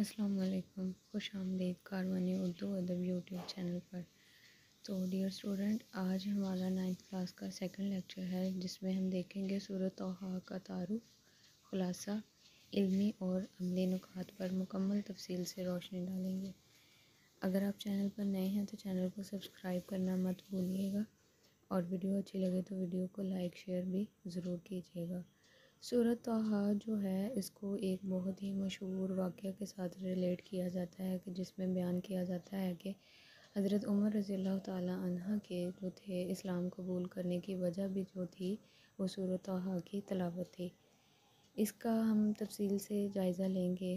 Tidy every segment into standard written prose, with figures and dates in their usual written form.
अस्सलाम वालेकुम, खुश आमदीद कारवानी उर्दू अदब यूट्यूब चैनल पर। तो डियर स्टूडेंट, आज हमारा 9th क्लास का सेकंड लेक्चर है जिसमें हम देखेंगे सूरत तोहा का तारुफ, खुलासा, इल्मी और अमली नुकात पर मुकम्मल तफसील से रोशनी डालेंगे। अगर आप चैनल पर नए हैं तो चैनल को सब्सक्राइब करना मत भूलिएगा और वीडियो अच्छी लगे तो वीडियो को लाइक शेयर भी ज़रूर कीजिएगा। सूरत तोहा जो है इसको एक बहुत ही मशहूर वाक़या के साथ रिलेट किया जाता है कि जिसमें बयान किया जाता है कि हज़रत उमर रज़ी अल्लाह ताला अन्हा के जो थे इस्लाम कबूल करने की वजह भी जो थी वो सूरत तोहा की तिलावत थी। इसका हम तफसील से जायज़ा लेंगे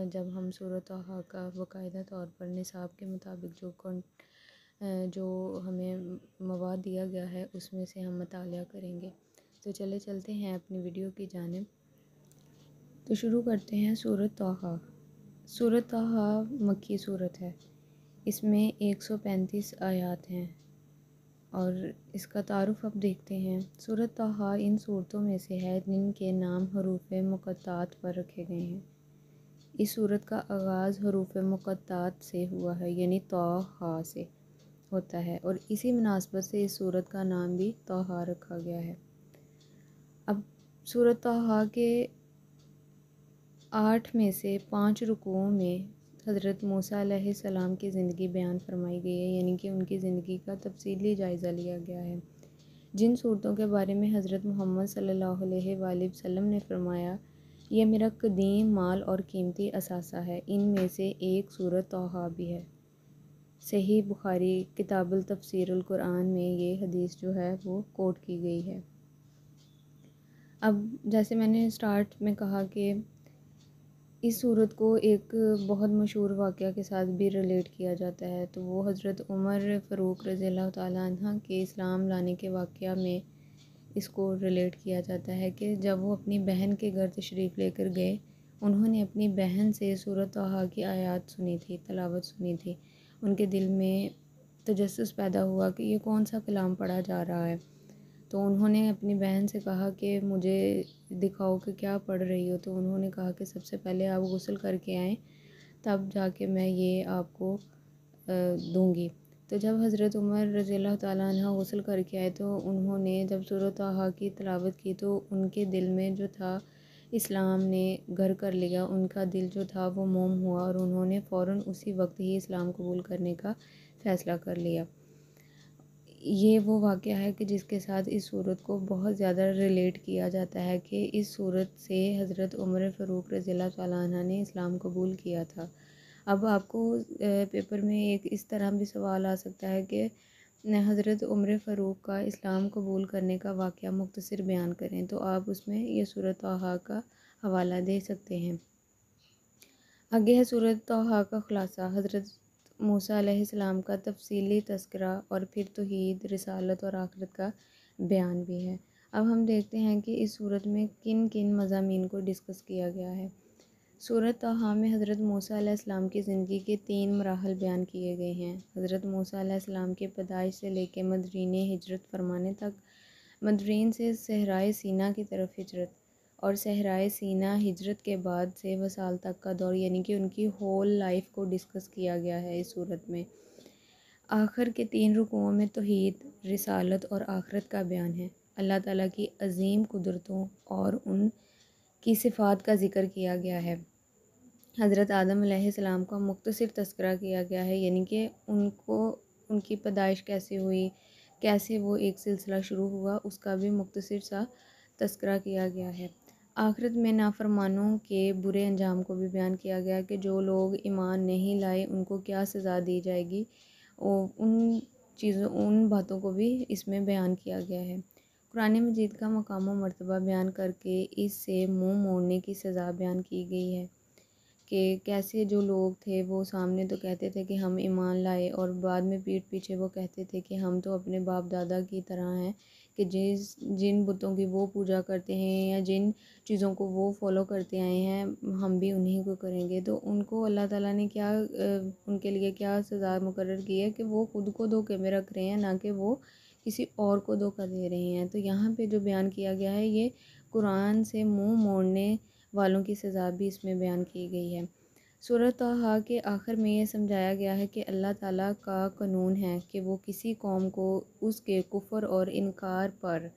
जब हम सूरत तोहा का बाकायदा तौर पर निसाब के मुताबिक जो हमें मवाद दिया गया है उसमें से हम मतालिया करेंगे। तो चले चलते हैं अपनी वीडियो की जानिब। तो शुरू करते हैं सूरत तोहा। सूरत तोहा मक्की सूरत है। इसमें 135 आयात हैं और इसका तारुफ अब देखते हैं। सूरत तोहा इन सूरतों में से है जिनके नाम हरूफ मुक़त्तात पर रखे गए हैं। इस सूरत का आगाज़ हरूफ मुक़त्तात से हुआ है, यानी तोहा से होता है और इसी मुनासबत से इस सूरत का नाम भी तोहा रखा गया है। अब सूरत तोहा के 8 में से 5 रुकुओं में हज़रत मूसा अलैहिस्सलाम की ज़िंदगी बयान फरमाई गई है, यानी कि उनकी ज़िंदगी का तफसीली जायज़ा लिया गया है। जिन सूरतों के बारे में हज़रत मोहम्मद सल्लल्लाहु अलैहि वसल्लम ने फरमाया यह मेरा कदीम माल और कीमती असासा है, इनमें से एक सूरत तोहा भी है। सही बुखारी किताबुल तफसीरुल कुरान में ये हदीस जो है वो कोट की गई है। अब जैसे मैंने स्टार्ट में कहा कि इस सूरत को एक बहुत मशहूर वाक़या के साथ भी रिलेट किया जाता है, तो वो हज़रत उमर फ़ारूक रज़ी अल्लाह ताला अन्हा के इस्लाम लाने के वाक़या में इसको रिलेट किया जाता है कि जब वो अपनी बहन के घर तशरीफ़ लेकर गए, उन्होंने अपनी बहन से सूरत तोहा की आयत सुनी थी, तिलावत सुनी थी। उनके दिल में तजस्सुस पैदा हुआ कि ये कौन सा कलाम पढ़ा जा रहा है। तो उन्होंने अपनी बहन से कहा कि मुझे दिखाओ कि क्या पढ़ रही हो। तो उन्होंने कहा कि सबसे पहले आप गुस्ल करके आएँ, तब जाके मैं ये आपको दूँगी। तो जब हज़रत उमर रज़ी अल्लाह ताला अन्हा गुस्ल करके आए तो उन्होंने जब सूरत तोहा की तिलावत की तो उनके दिल में जो था इस्लाम ने घर कर लिया। उनका दिल जो था वो मोम हुआ और उन्होंने फ़ौरन उसी वक्त ही इस्लाम कबूल करने का फ़ैसला कर लिया। ये वो वाक़या है कि जिसके साथ इस सूरत को बहुत ज़्यादा रिलेट किया जाता है कि इस सूरत से हज़रत उमर फ़ारूक रज़ी अल्लाह ताला अन्हा ने इस्लाम कबूल किया था। अब आपको पेपर में एक इस तरह भी सवाल आ सकता है कि हज़रत उमर फ़ारूक का इस्लाम कबूल करने का वाक़या मुख्तसर बयान करें, तो आप उसमें ये सूरत तोहा का हवाला दे सकते हैं। आगे है सूरत तोहा का खुलासा। हज़रत मूसा अलैहिस्सलाम का तफसीली तज़किरा और फिर तौहीद, रिसालत और आखिरत का बयान भी है। अब हम देखते हैं कि इस सूरत में किन किन मज़ामीन को डिस्कस किया गया है। सूरत तोहा में हज़रत मूसा अलैहिस्सलाम की ज़िंदगी के 3 मराहल बयान किए गए हैं। हज़रत मूसा अलैहिस्सलाम की पैदाइश से लेकर मदरीन हिजरत फरमाने तक, मदरीन से सहराए सीना की तरफ हिजरत और सहराए सीना हिजरत के बाद से वसाल तक का दौर, यानी कि उनकी होल लाइफ को डिस्कस किया गया है इस सूरत में। आखिर के 3 रुकुओं में तौहीद, रिसालत और आखिरत का बयान है। अल्लाह ताला की अजीम कुदरतों और उनकी सिफ़ात का ज़िक्र किया गया है। हज़रत आदम अलैहिस्सलाम का मुख्तसर तज़किरा किया गया है, यानी कि उनकी पैदाइश कैसे हुई, कैसे वो एक सिलसिला शुरू हुआ, उसका भी मुख्तसर सा तज़किरा किया गया है। आखिरत में नाफरमानों के बुरे अंजाम को भी बयान किया गया कि जो लोग ईमान नहीं लाए उनको क्या सज़ा दी जाएगी। उन बातों को भी इसमें बयान किया गया है। कुरान मजीद का मकाम व मर्तबा बयान करके इससे मुँह मोड़ने की सज़ा बयान की गई है कि कैसे जो लोग थे वो सामने तो कहते थे कि हम ईमान लाए और बाद में पीठ पीछे वो कहते थे कि हम तो अपने बाप दादा की तरह हैं, कि जिन बुतों की वो पूजा करते हैं या जिन चीज़ों को वो फॉलो करते आए हैं हम भी उन्हीं को करेंगे। तो उनको अल्लाह ताला ने क्या उनके लिए क्या सज़ा मुकर्रर की है कि वो खुद को धोखे में रख रहे हैं, ना कि वो किसी और को धोखा दे रहे हैं। तो यहाँ पे जो बयान किया गया है ये कुरान से मुँह मोड़ने वालों की सज़ा भी इसमें बयान की गई है। सूरह ताहा के आखिर में ये समझाया गया है कि अल्लाह ताला का कानून है कि वो किसी कौम को उसके कुफ्र और इनकार पर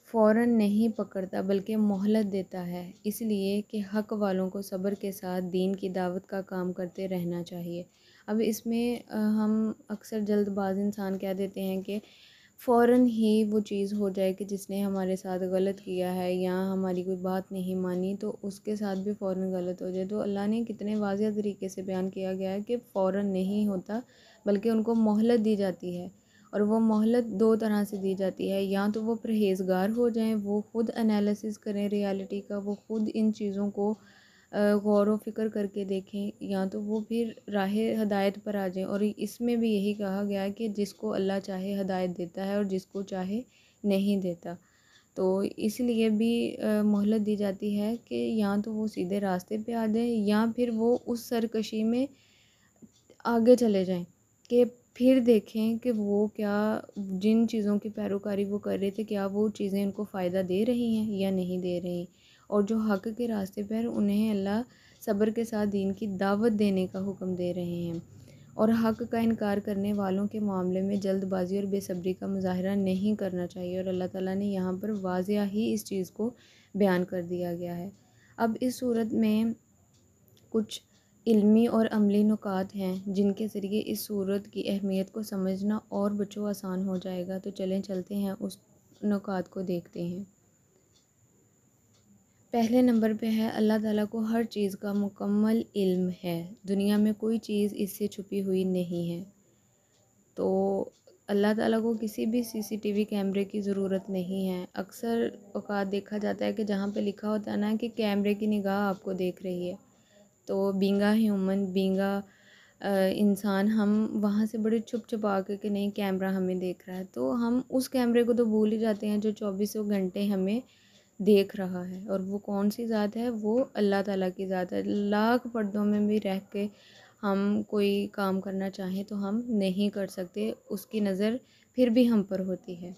फ़ौरन नहीं पकड़ता बल्कि मोहलत देता है, इसलिए कि हक़ वालों को सब्र के साथ दीन की दावत का काम करते रहना चाहिए। अब इसमें हम अक्सर जल्दबाज़ इंसान कह देते हैं कि फ़ौरन ही वो चीज़ हो जाए कि जिसने हमारे साथ गलत किया है या हमारी कोई बात नहीं मानी तो उसके साथ भी फ़ौरन गलत हो जाए। तो अल्लाह ने कितने वाज़िह तरीके से बयान किया गया है कि फ़ौरन नहीं होता बल्कि उनको मोहलत दी जाती है। और वो मोहलत दो तरह से दी जाती है, या तो वो परहेज़गार हो जाएं, वो ख़ुद एनालिसिस करें रियलिटी का, वो ख़ुद इन चीज़ों को गौर व फ़िक्र करके देखें, या तो वो फिर राह हदायत पर आ जाएं। और इसमें भी यही कहा गया है कि जिसको अल्लाह चाहे हदायत देता है और जिसको चाहे नहीं देता। तो इसलिए भी मोहलत दी जाती है कि या तो वो सीधे रास्ते पे आ जाएं या फिर वो उस सरकशी में आगे चले जाएं कि फिर देखें कि वो क्या जिन चीज़ों की पैरोकारी वो कर रहे थे क्या वो चीज़ें उनको फ़ायदा दे रही हैं या नहीं दे रही। और जो हक़ के रास्ते पर उन्हें अल्लाह सब्र के साथ दीन की दावत देने का हुक्म दे रहे हैं। और हक़ का इनकार करने वालों के मामले में जल्दबाज़ी और बेसब्री का मुज़ाहरा नहीं करना चाहिए। और अल्लाह ताला ने यहाँ पर वाज़िया ही इस चीज़ को बयान कर दिया गया है। अब इस सूरत में कुछ इल्मी और अमली नुकात हैं जिनके ज़रिए इस सूरत की अहमियत को समझना और बच्चों आसान हो जाएगा। तो चलें चलते हैं उस नुकात को देखते हैं। पहले नंबर पे है अल्लाह ताला को हर चीज़ का मुकम्मल इल्म है, दुनिया में कोई चीज़ इससे छुपी हुई नहीं है। तो अल्लाह ताला को किसी भी सीसीटीवी कैमरे की ज़रूरत नहीं है। अक्सर औक़ात देखा जाता है कि जहाँ पे लिखा होता है ना कि कैमरे की निगाह आपको देख रही है, तो बींगा ह्यूमन बींगा इंसान हम वहाँ से बड़े छुप छुपा के कि नहीं कैमरा हमें देख रहा है, तो हम उस कैमरे को तो भूल ही जाते हैं जो चौबीसों घंटे हमें देख रहा है। और वो कौन सी ज़ात है? वो अल्लाह ताला की ज़ात है। लाख पर्दों में भी रह के हम कोई काम करना चाहें तो हम नहीं कर सकते, उसकी नज़र फिर भी हम पर होती है।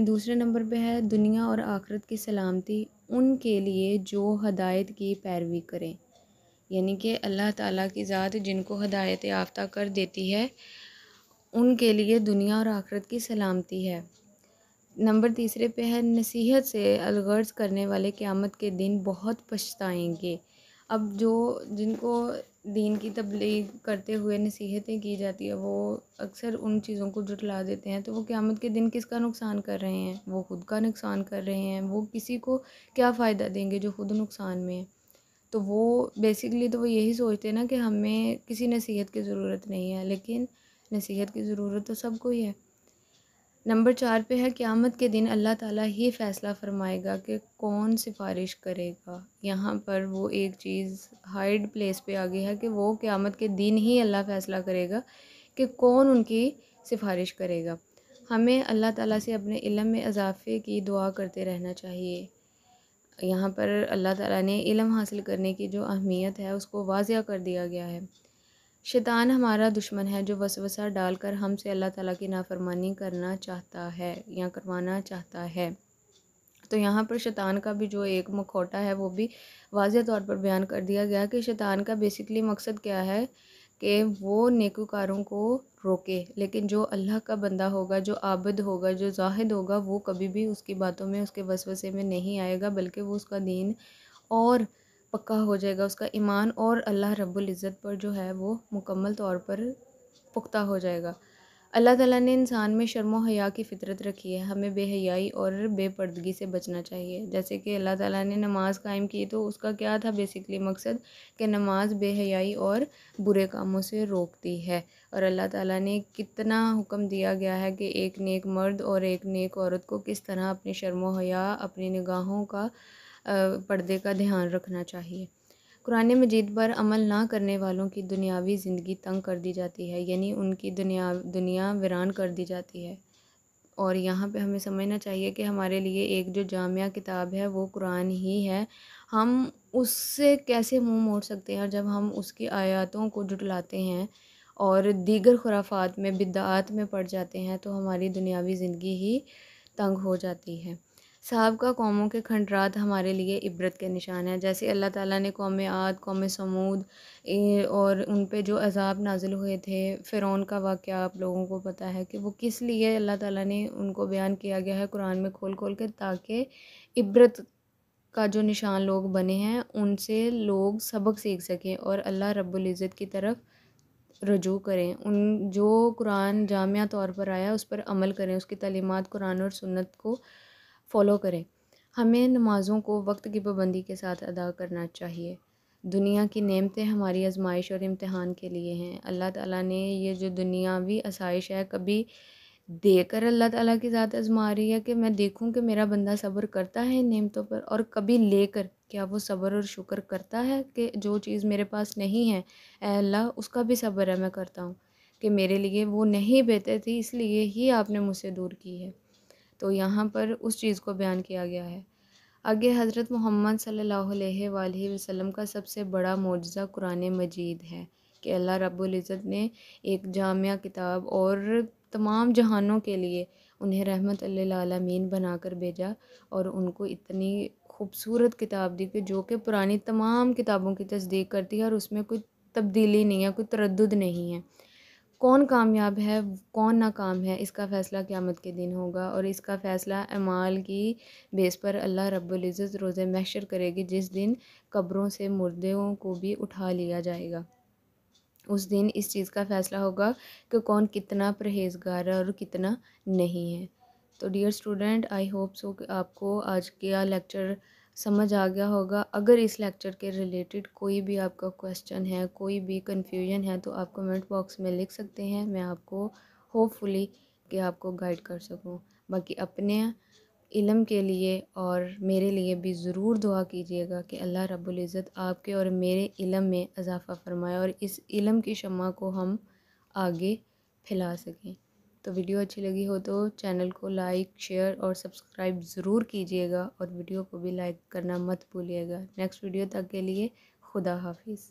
दूसरे नंबर पे है दुनिया और आखिरत की सलामती उनके लिए जो हदायत की पैरवी करें, यानी कि अल्लाह ताला की ज़ात जिनको हदायत याफ्ता कर देती है उनके लिए दुनिया और आखिरत की सलामती है। नंबर तीसरे पे है नसीहत से अलगर्ज करने वाले क़यामत के दिन बहुत पछताएंगे। अब जो जिनको दीन की तबलीग करते हुए नसीहतें की जाती है वो अक्सर उन चीज़ों को जुटला देते हैं, तो वो क़यामत के दिन किसका नुकसान कर रहे हैं? वो ख़ुद का नुकसान कर रहे हैं। वो किसी को क्या फ़ायदा देंगे जो ख़ुद नुकसान में है। तो वो बेसिकली तो वो यही सोचते हैं ना कि हमें किसी नसीहत की ज़रूरत नहीं है, लेकिन नसीहत की ज़रूरत तो सबको ही है। नंबर 4 पे है क़यामत के दिन अल्लाह ताला ही फ़ैसला फ़रमाएगा कि कौन सिफ़ारिश करेगा। यहाँ पर वो एक चीज़ हाइड प्लेस पे आ गई है कि वो क़यामत के दिन ही अल्लाह फ़ैसला करेगा कि कौन उनकी सिफ़ारिश करेगा। हमें अल्लाह ताला से अपने इल्म में इज़ाफ़े की दुआ करते रहना चाहिए। यहाँ पर अल्लाह ताला ने इल्म हासिल करने की जो अहमियत है उसको वाज़िया कर दिया गया है। शैतान हमारा दुश्मन है जो वसवसा डालकर हमसे अल्लाह ताला की नाफरमानी करना चाहता है या करवाना चाहता है। तो यहाँ पर शैतान का भी जो एक मुखौटा है वो भी वाज़िह तौर पर बयान कर दिया गया कि शैतान का बेसिकली मकसद क्या है कि वो नेकूकारों को रोके, लेकिन जो अल्लाह का बंदा होगा, जो आबिद होगा, जो ज़ाहिद होगा, वो कभी भी उसकी बातों में उसके वसवसे में नहीं आएगा, बल्कि वो उसका दीन और पक्का हो जाएगा, उसका ईमान और अल्लाह रब्बुल इज़्ज़त पर जो है वो मुकम्मल तौर पर पुख्ता हो जाएगा। अल्लाह ताला ने इंसान में शर्म व हया की फ़ितरत रखी है, हमें बेहयाई और बेपर्दगी से बचना चाहिए। जैसे कि अल्लाह ताला ने नमाज़ कायम की तो उसका क्या था बेसिकली मकसद कि नमाज बेहयाई और बुरे कामों से रोकती है। और अल्लाह ताला ने कितना हुक्म दिया गया है कि एक नेक मर्द और एक नेक औरत को किस तरह अपनी शर्म व हया, अपनी निगाहों का पर्दे का ध्यान रखना चाहिए। कुरान मजीद पर अमल ना करने वालों की दुनियावी ज़िंदगी तंग कर दी जाती है, यानी उनकी दुनिया वीरान कर दी जाती है। और यहाँ पे हमें समझना चाहिए कि हमारे लिए एक जो जामिया किताब है वो कुरान ही है। हम उससे कैसे मुँह मोड़ सकते हैं जब हम उसकी आयतों को जुटलाते हैं और दीगर खुराफात में बिदअत में पड़ जाते हैं, तो हमारी दुनियावी ज़िंदगी ही तंग हो जाती है। साबका कौमों के खंडरात हमारे लिए इबरत के निशान हैं। जैसे अल्लाह ताला ने कौम आद, कौम समूद और उन पे जो अज़ाब नाज़िल हुए थे, फ़िरौन का वाक़या आप लोगों को पता है कि वो किस लिए अल्लाह ताला ने उनको बयान किया गया है कुरान में खोल-खोल के, ताकि इबरत का जो निशान लोग बने हैं उनसे लोग सबक सीख सकें और अल्लाह रब्बुल इज़्ज़त की तरफ रुजू करें। उन जो कुरान जामिया तौर पर आया उस पर अमल करें, उसकी तालीमात कुरान और सुन्नत को फ़ॉलो करें। हमें नमाज़ों को वक्त की पाबंदी के साथ अदा करना चाहिए। दुनिया की नेमतें हमारी आजमाइश और इम्तिहान के लिए हैं। अल्लाह ताला ने ये जो दुनियावी आसाइश है कभी देकर अल्लाह ताला की ज़ात आज़मा रही है कि मैं देखूं कि मेरा बंदा सब्र करता है इन नेमतों पर, और कभी लेकर क्या वो सब्र और शुक्र करता है कि जो चीज़ मेरे पास नहीं है, ऐ अल्लाह उसका भी सब्र है मैं करता हूँ कि मेरे लिए वो नहीं बेहतर थी इसलिए ही आपने मुझसे दूर की है। तो यहाँ पर उस चीज़ को बयान किया गया है। आगे हज़रत मोहम्मद सल्लल्लाहु अलैहि वसल्लम का सबसे बड़ा मोजज़ा कुरान मजीद है कि अल्लाह रब्बुल इज़्ज़त ने एक जामिया किताब और तमाम जहानों के लिए उन्हें रहमत लिल आलमीन बनाकर भेजा और उनको इतनी खूबसूरत किताब दी कि जो कि पुरानी तमाम किताबों की तस्दीक करती है और उसमें कोई तब्दीली नहीं है, कोई तरद्दुद नहीं है। कौन कामयाब है, कौन नाकाम है, इसका फ़ैसला क़यामत के दिन होगा और इसका फ़ैसला अमाल की बेस पर अल्लाह रब्बुल इज़्ज़त रोज़े महशर करेगी, जिस दिन कब्रों से मुर्दों को भी उठा लिया जाएगा। उस दिन इस चीज़ का फ़ैसला होगा कि कौन कितना परहेज़गार है और कितना नहीं है। तो dear student, I hope so कि आपको आज का लेक्चर समझ आ गया होगा। अगर इस लेक्चर के रिलेटेड कोई भी आपका क्वेश्चन है, कोई भी कन्फ्यूजन है तो आप कमेंट बॉक्स में लिख सकते हैं। मैं आपको होपफुली कि आपको गाइड कर सकूं। बाकी अपने इल्म के लिए और मेरे लिए भी ज़रूर दुआ कीजिएगा कि अल्लाह रब्बुल इज़्ज़त आपके और मेरे इल्म में इजाफ़ा फ़रमाए और इस इल्म की शम्मा को हम आगे फैला सकें। तो वीडियो अच्छी लगी हो तो चैनल को लाइक, शेयर और सब्सक्राइब ज़रूर कीजिएगा और वीडियो को भी लाइक करना मत भूलिएगा। नेक्स्ट वीडियो तक के लिए खुदा हाफिज़।